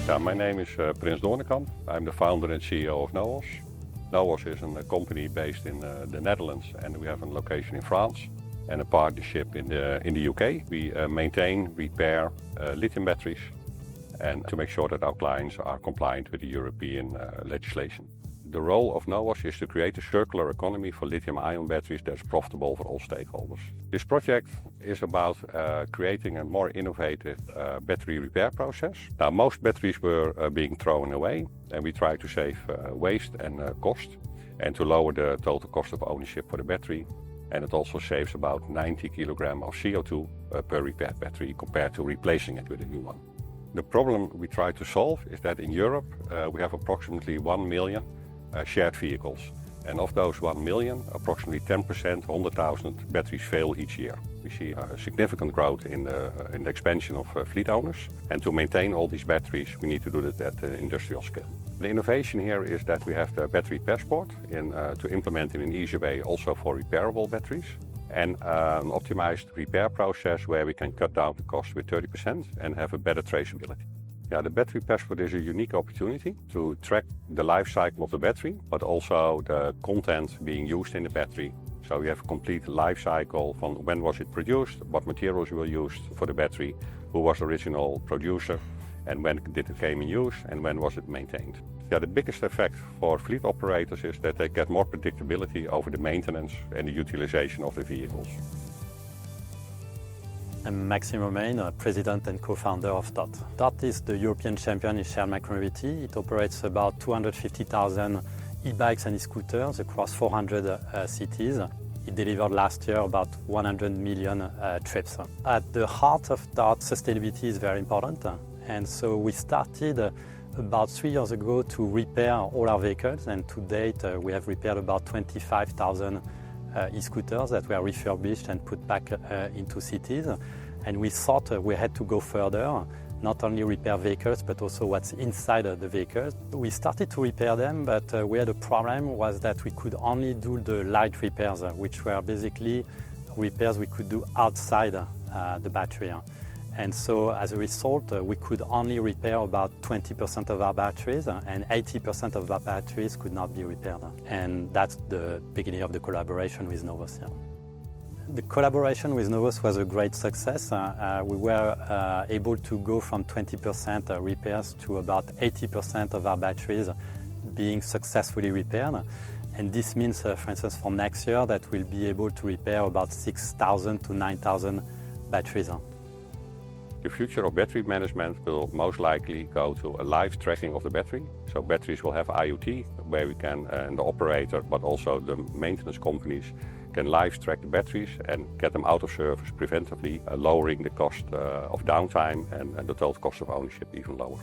My name is Prins Doornekamp. I'm the founder and CEO of NOWOS. NOWOS is a company based in the Netherlands, and we have a location in France and a partnership in the UK. We maintain, repair lithium batteries, and to make sure that our clients are compliant with the European legislation. The role of NOWOS is to create a circular economy for lithium-ion batteries that's profitable for all stakeholders. This project is about creating a more innovative battery repair process. Now, most batteries were being thrown away, and we try to save waste and cost, and to lower the total cost of ownership for the battery. And it also saves about 90 kilograms of CO2 per repaired battery compared to replacing it with a new one. The problem we try to solve is that in Europe we have approximately 1 million shared vehicles. And of those 1 million, approximately 10%, 100,000 batteries fail each year. We see a significant growth in the expansion of fleet owners. And to maintain all these batteries, we need to do that at the industrial scale. The innovation here is that we have the battery passport to implement in an easy way also for repairable batteries. And an optimized repair process where we can cut down the cost with 30% and have a better traceability. Yeah, the battery passport is a unique opportunity to track the life cycle of the battery, but also the content being used in the battery. So we have a complete life cycle from when was it produced, what materials were used for the battery, who was the original producer, and when did it came in use, and when was it maintained. Yeah, the biggest effect for fleet operators is that they get more predictability over the maintenance and the utilization of the vehicles. I'm Maxime Romain, President and co-founder of Dott. Dott is the European champion in shared micromobility. It operates about 250,000 e-bikes and e-scooters across 400 cities. It delivered last year about 100 million trips. At the heart of Dott, sustainability is very important. And so we started about 3 years ago to repair all our vehicles, and to date we have repaired about 25,000 e-scooters that were refurbished and put back into cities. And we thought we had to go further, not only repair vehicles, but also what's inside the vehicles. We started to repair them, but we had a problem was that we could only do the light repairs, which were basically repairs we could do outside the battery. And so as a result, we could only repair about 20% of our batteries, and 80% of our batteries could not be repaired. And that's the beginning of the collaboration with NOWOS. Yeah. The collaboration with NOWOS was a great success. We were able to go from 20% repairs to about 80% of our batteries being successfully repaired. And this means, for instance, for next year, that we'll be able to repair about 6,000 to 9,000 batteries. The future of battery management will most likely go to a live tracking of the battery. So batteries will have IoT, where we can, and the operator, but also the maintenance companies, can live track the batteries and get them out of service preventively, lowering the cost of downtime and the total cost of ownership even lower.